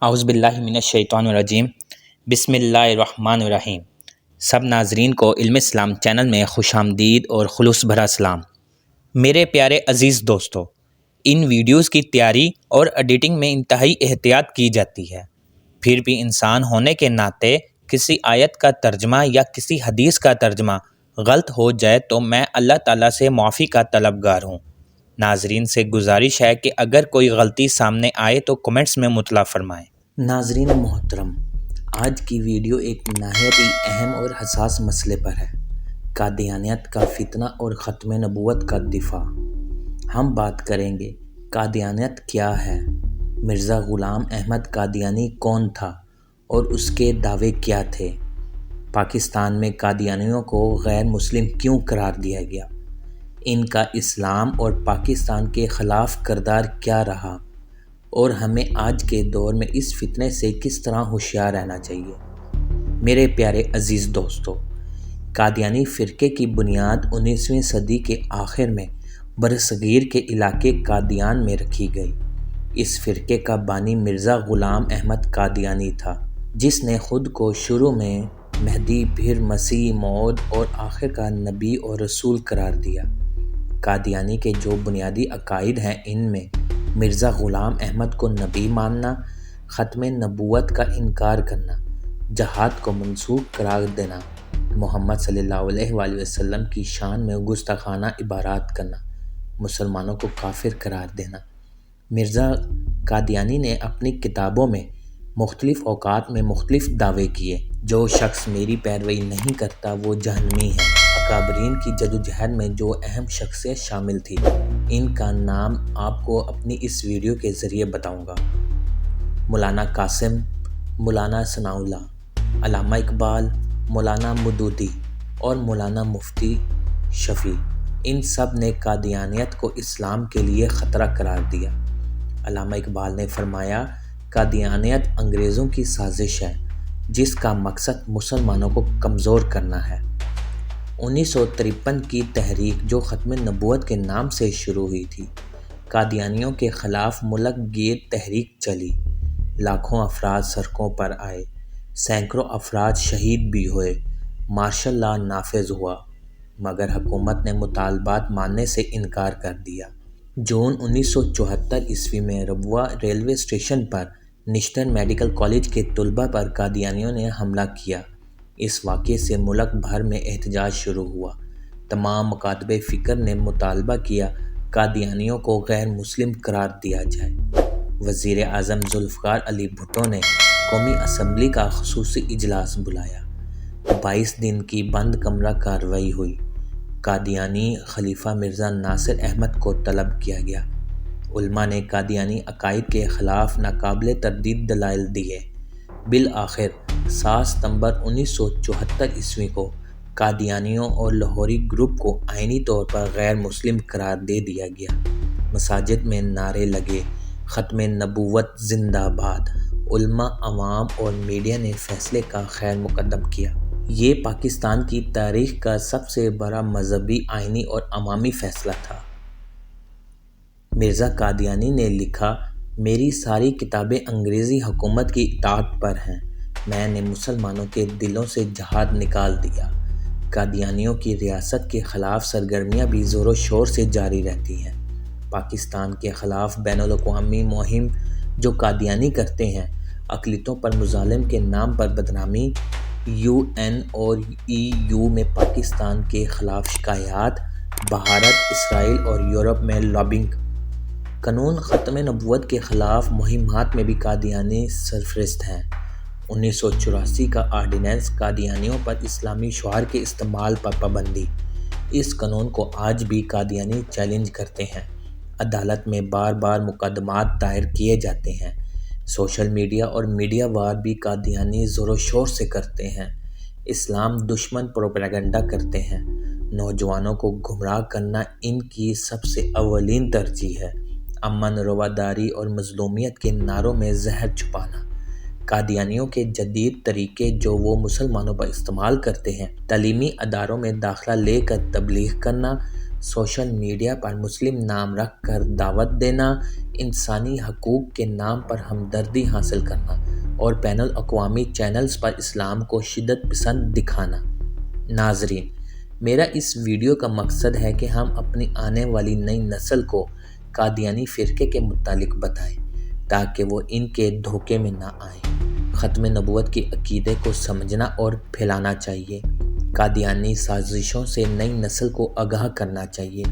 اعوذ باللہ من الشیطان الرجیم بسم اللہ الرحمن الرحیم۔ سب ناظرین کو علم اسلام چینل میں خوش آمدید اور خلوص بھرا سلام۔ میرے پیارے عزیز دوستو، ان ویڈیوز کی تیاری اور ایڈیٹنگ میں انتہائی احتیاط کی جاتی ہے، پھر بھی انسان ہونے کے ناطے کسی آیت کا ترجمہ یا کسی حدیث کا ترجمہ غلط ہو جائے تو میں اللہ تعالیٰ سے معافی کا طلبگار ہوں۔ ناظرین سے گزارش ہے کہ اگر کوئی غلطی سامنے آئے تو کمنٹس میں مطلع فرمائیں۔ ناظرین محترم، آج کی ویڈیو ایک نہایت ہی اہم اور حساس مسئلے پر ہے: قادیانیت کا فتنہ اور ختم نبوت کا دفاع۔ ہم بات کریں گے قادیانیت کیا ہے، مرزا غلام احمد قادیانی کون تھا اور اس کے دعوے کیا تھے، پاکستان میں قادیانیوں کو غیر مسلم کیوں قرار دیا گیا، ان کا اسلام اور پاکستان کے خلاف کردار کیا رہا، اور ہمیں آج کے دور میں اس فتنے سے کس طرح ہوشیار رہنا چاہیے۔ میرے پیارے عزیز دوستو، قادیانی فرقے کی بنیاد 19ویں صدی کے آخر میں برصغیر کے علاقے قادیان میں رکھی گئی۔ اس فرقے کا بانی مرزا غلام احمد قادیانی تھا، جس نے خود کو شروع میں مہدی، پھر مسیح موعود اور آخر کار نبی اور رسول قرار دیا۔ قادیانی کے جو بنیادی عقائد ہیں، ان میں مرزا غلام احمد کو نبی ماننا، ختم نبوت کا انکار کرنا، جہاد کو منسوخ قرار دینا، محمد صلی اللہ علیہ وآلہ وسلم کی شان میں گستاخانہ عبارات کرنا، مسلمانوں کو کافر قرار دینا۔ مرزا قادیانی نے اپنی کتابوں میں مختلف اوقات میں مختلف دعوے کیے: جو شخص میری پیروی نہیں کرتا وہ جہنمی ہے۔ اکابرین کی جدوجہد میں جو اہم شخصیت شامل تھی، ان کا نام آپ کو اپنی اس ویڈیو کے ذریعے بتاؤں گا: مولانا قاسم، مولانا ثناءاللہ، علامہ اقبال، مولانا مودودی اور مولانا مفتی شفیع۔ ان سب نے قادیانیت کو اسلام کے لیے خطرہ قرار دیا۔ علامہ اقبال نے فرمایا، قادیانیت انگریزوں کی سازش ہے جس کا مقصد مسلمانوں کو کمزور کرنا ہے۔ 1953 کی تحریک جو ختم نبوت کے نام سے شروع ہوئی تھی، قادیانیوں کے خلاف ملک گیر تحریک چلی۔ لاکھوں افراد سڑکوں پر آئے، سینکڑوں افراد شہید بھی ہوئے، مارشل لا نافذ ہوا، مگر حکومت نے مطالبات ماننے سے انکار کر دیا۔ جون 1974 میں ربوہ ریلوے اسٹیشن پر نیشنل میڈیکل کالج کے طلباء پر قادیانیوں نے حملہ کیا۔ اس واقعے سے ملک بھر میں احتجاج شروع ہوا۔ تمام مکاتب فکر نے مطالبہ کیا قادیانیوں کو غیر مسلم قرار دیا جائے۔ وزیر اعظم ذوالفقار علی بھٹو نے قومی اسمبلی کا خصوصی اجلاس بلایا۔ 22 دن کی بند کمرہ کارروائی ہوئی۔ قادیانی خلیفہ مرزا ناصر احمد کو طلب کیا گیا۔ علماء نے قادیانی عقائد کے خلاف ناقابل تردید دلائل دیے۔ بالآخر 7 ستمبر 1974 کو قادیانیوں اور لاہوری گروپ کو آئینی طور پر غیر مسلم قرار دے دیا گیا۔ مساجد میں نعرے لگے، ختم نبوت زندہ باد۔ علماء، عوام اور میڈیا نے فیصلے کا خیر مقدم کیا۔ یہ پاکستان کی تاریخ کا سب سے بڑا مذہبی، آئینی اور عوامی فیصلہ تھا۔ مرزا قادیانی نے لکھا، میری ساری کتابیں انگریزی حکومت کی اطاعت پر ہیں۔ میں نے مسلمانوں کے دلوں سے جہاد نکال دیا۔ قادیانیوں کی ریاست کے خلاف سرگرمیاں بھی زور و شور سے جاری رہتی ہیں۔ پاکستان کے خلاف بین الاقوامی مہم جو قادیانی کرتے ہیں، اقلیتوں پر مظالم کے نام پر بدنامی، UN اور EU میں پاکستان کے خلاف شکایات، بھارت، اسرائیل اور یورپ میں لابنگ، قانون ختم نبوت کے خلاف مہمات میں بھی قادیانی سرفہرست ہیں۔ 1984 کا آرڈیننس قادیانیوں پر اسلامی شعار کے استعمال پر پابندی، اس قانون کو آج بھی قادیانی چیلنج کرتے ہیں۔ عدالت میں بار بار مقدمات دائر کیے جاتے ہیں۔ سوشل میڈیا اور میڈیا وار بھی قادیانی زور و شور سے کرتے ہیں، اسلام دشمن پروپیگنڈا کرتے ہیں۔ نوجوانوں کو گمراہ کرنا ان کی سب سے اولین ترجیح ہے۔ امن، رواداری اور مظلومیت کے نعروں میں زہر چھپانا۔ قادیانیوں کے جدید طریقے جو وہ مسلمانوں پر استعمال کرتے ہیں: تعلیمی اداروں میں داخلہ لے کر تبلیغ کرنا، سوشل میڈیا پر مسلم نام رکھ کر دعوت دینا، انسانی حقوق کے نام پر ہمدردی حاصل کرنا اور بین الاقوامی چینلز پر اسلام کو شدت پسند دکھانا۔ ناظرین، میرا اس ویڈیو کا مقصد ہے کہ ہم اپنی آنے والی نئی نسل کو قادیانی فرقے کے متعلق بتائیں تاکہ وہ ان کے دھوکے میں نہ آئیں۔ ختم نبوت کے عقیدے کو سمجھنا اور پھیلانا چاہیے، قادیانی سازشوں سے نئی نسل کو آگاہ کرنا چاہیے،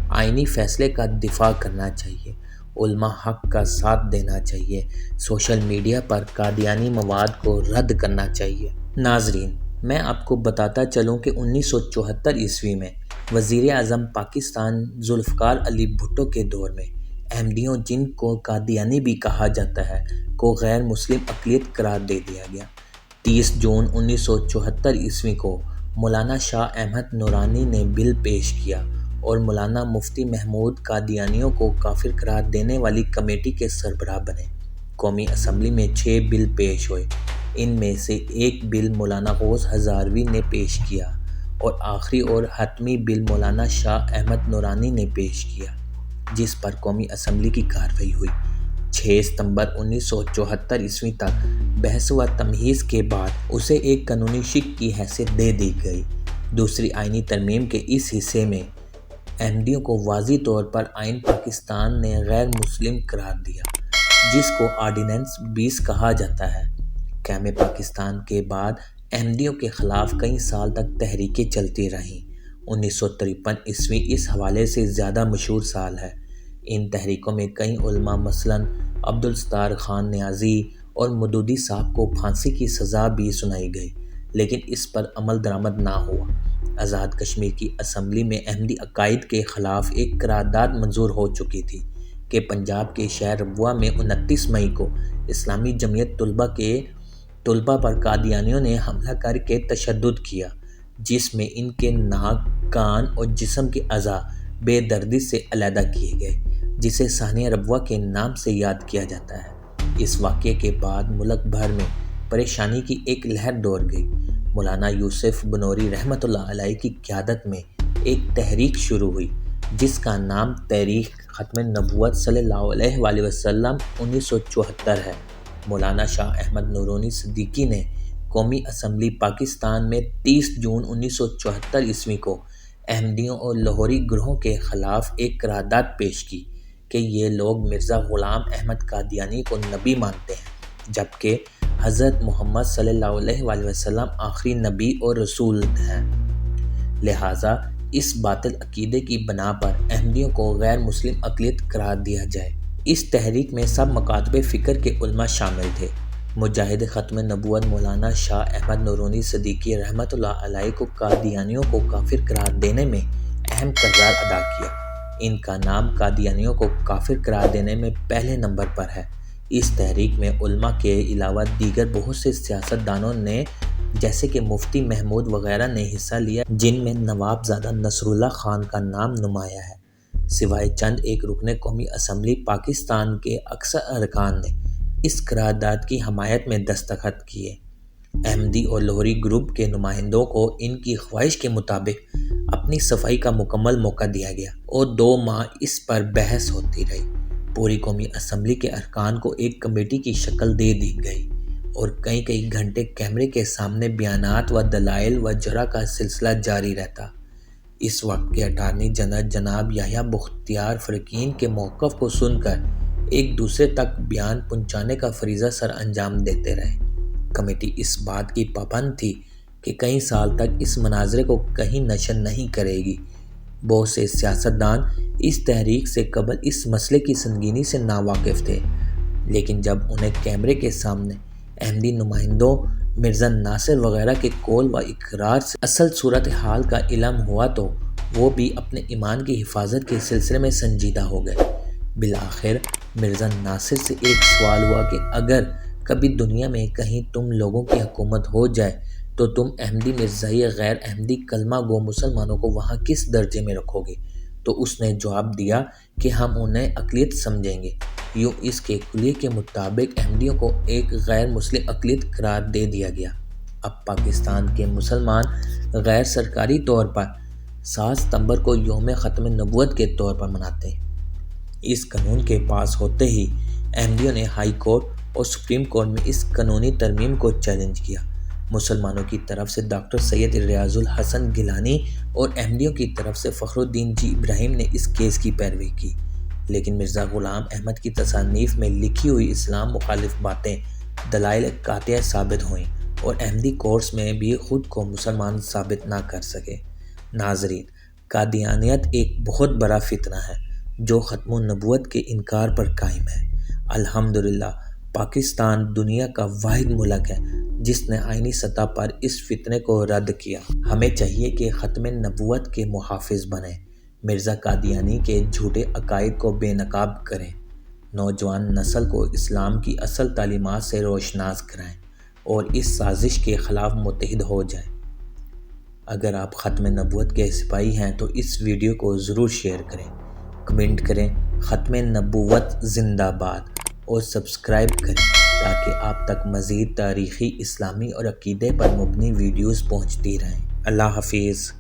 آئینی فیصلے کا دفاع کرنا چاہیے، علماء حق کا ساتھ دینا چاہیے، سوشل میڈیا پر قادیانی مواد کو رد کرنا چاہیے۔ ناظرین، میں آپ کو بتاتا چلوں کہ 1974 میں وزیر اعظم پاکستان ذوالفقار علی بھٹو کے دور میں احمدیوں، جن کو قادیانی بھی کہا جاتا ہے، کو غیر مسلم اقلیت قرار دے دیا گیا۔ 30 جون 1974 کو مولانا شاہ احمد نورانی نے بل پیش کیا اور مولانا مفتی محمود قادیانیوں کو کافر قرار دینے والی کمیٹی کے سربراہ بنے۔ قومی اسمبلی میں 6 بل پیش ہوئے، ان میں سے ایک بل مولانا غوث ہزاروی نے پیش کیا اور آخری اور حتمی بل مولانا شاہ احمد نورانی نے پیش کیا، جس پر قومی اسمبلی کی کارروائی ہوئی۔ 6 ستمبر 1974 تک بحث و تمہیز کے بعد اسے ایک قانونی شق کی حیثیت دے دی گئی۔ دوسری آئینی ترمیم کے اس حصے میں احمدیوں کو واضح طور پر آئین پاکستان نے غیر مسلم قرار دیا، جس کو آرڈیننس 20 کہا جاتا ہے۔ قیام پاکستان کے بعد احمدیوں کے خلاف کئی سال تک تحریکیں چلتی رہیں۔ 1953 اس حوالے سے زیادہ مشہور سال ہے۔ ان تحریکوں میں کئی علماء مثلاً عبدالستار خان نیازی اور مودودی صاحب کو پھانسی کی سزا بھی سنائی گئی، لیکن اس پر عمل درآمد نہ ہوا۔ آزاد کشمیر کی اسمبلی میں احمدی عقائد کے خلاف ایک قرارداد منظور ہو چکی تھی کہ پنجاب کے شہر ربوہ میں 29 مئی کو اسلامی جمعیت طلبہ پر قادیانیوں نے حملہ کر کے تشدد کیا، جس میں ان کے ناک، کان اور جسم کے اعضاء بے دردی سے علیحدہ کیے گئے، جسے سانحہ ربوہ کے نام سے یاد کیا جاتا ہے۔ اس واقعے کے بعد ملک بھر میں پریشانی کی ایک لہر دوڑ گئی۔ مولانا یوسف بنوری رحمۃ اللہ علیہ کی قیادت میں ایک تحریک شروع ہوئی، جس کا نام تحریک ختم نبوت صلی اللہ علیہ وآلہ وسلم 1974 ہے۔ مولانا شاہ احمد نورانی صدیقی نے قومی اسمبلی پاکستان میں 30 جون 1974 کو احمدیوں اور لاہوری گروہوں کے خلاف ایک قرارداد پیش کی کہ یہ لوگ مرزا غلام احمد قادیانی کو نبی مانتے ہیں، جبکہ حضرت محمد صلی اللہ علیہ وآلہ وسلم آخری نبی اور رسول ہیں۔ لہٰذا اس باطل عقیدے کی بنا پر احمدیوں کو غیر مسلم اقلیت قرار دیا جائے۔ اس تحریک میں سب مکاتب فکر کے علماء شامل تھے۔ مجاہد ختم نبوت مولانا شاہ احمد نورانی صدیقی رحمۃ اللہ علیہ کو قادیانیوں کو کافر قرار دینے میں اہم کردار ادا کیا۔ ان کا نام قادیانیوں کو کافر قرار دینے میں پہلے نمبر پر ہے۔ اس تحریک میں علماء کے علاوہ دیگر بہت سے سیاستدانوں نے جیسے کہ مفتی محمود وغیرہ نے حصہ لیا، جن میں نواب زادہ نصر اللہ خان کا نام نمایاں ہے۔ سوائے چند ایک رکن قومی اسمبلی، پاکستان کے اکثر ارکان نے اس قرارداد کی حمایت میں دستخط کیے۔ احمدی اور لاہوری گروپ کے نمائندوں کو ان کی خواہش کے مطابق اپنی صفائی کا مکمل موقع دیا گیا اور 2 ماہ اس پر بحث ہوتی رہی۔ پوری قومی اسمبلی کے ارکان کو ایک کمیٹی کی شکل دے دی گئی اور کئی گھنٹے کیمرے کے سامنے بیانات و دلائل و جرح کا سلسلہ جاری رہتا۔ اس وقت کے اٹارنی جنرل جناب یحییٰ بختیار فرقین کے موقف کو سن کر ایک دوسرے تک بیان پہنچانے کا فریضہ سر انجام دیتے رہے۔ کمیٹی اس بات کی پابند تھی کہ کئی سال تک اس مناظرے کو کہیں نشر نہیں کرے گی۔ بہت سے سیاستدان اس تحریک سے قبل اس مسئلے کی سنگینی سے ناواقف تھے، لیکن جب انہیں کیمرے کے سامنے احمدی نمائندوں مرزا ناصر وغیرہ کے قول و اقرار سے اصل صورتحال کا علم ہوا تو وہ بھی اپنے ایمان کی حفاظت کے سلسلے میں سنجیدہ ہو گئے۔ بالآخر مرزا ناصر سے ایک سوال ہوا کہ اگر کبھی دنیا میں کہیں تم لوگوں کی حکومت ہو جائے تو تم احمدی مرزائی غیر احمدی کلمہ گو مسلمانوں کو وہاں کس درجے میں رکھو گے؟ تو اس نے جواب دیا کہ ہم انہیں اقلیت سمجھیں گے۔ یوں اس کے کلیے کے مطابق احمدیوں کو ایک غیر مسلم اقلیت قرار دے دیا گیا۔ اب پاکستان کے مسلمان غیر سرکاری طور پر 7 ستمبر کو یوم ختم نبوت کے طور پر مناتے ہیں۔ اس قانون کے پاس ہوتے ہی احمدیوں نے ہائی کورٹ اور سپریم کورٹ میں اس قانونی ترمیم کو چیلنج کیا۔ مسلمانوں کی طرف سے ڈاکٹر سید ریاض الحسن گیلانی اور احمدیوں کی طرف سے فخر الدین جی ابراہیم نے اس کیس کی پیروی کی، لیکن مرزا غلام احمد کی تصانیف میں لکھی ہوئی اسلام مخالف باتیں دلائل قاطع ثابت ہوئیں اور احمدی کورٹس میں بھی خود کو مسلمان ثابت نہ کر سکے۔ ناظرین، قادیانیت ایک بہت بڑا فتنہ ہے جو ختم النبوت کے انکار پر قائم ہے۔ الحمدللہ پاکستان دنیا کا واحد ملک ہے جس نے آئینی سطح پر اس فتنے کو رد کیا۔ ہمیں چاہیے کہ ختم نبوت کے محافظ بنیں، مرزا قادیانی کے جھوٹے عقائد کو بے نقاب کریں، نوجوان نسل کو اسلام کی اصل تعلیمات سے روشناس کرائیں اور اس سازش کے خلاف متحد ہو جائیں۔ اگر آپ ختم نبوت کے سپاہی ہیں تو اس ویڈیو کو ضرور شیئر کریں، کمنٹ کریں ختم نبوت زندہ باد اور سبسکرائب کریں تاکہ آپ تک مزید تاریخی، اسلامی اور عقیدے پر مبنی ویڈیوز پہنچتی رہیں۔ اللہ حافظ۔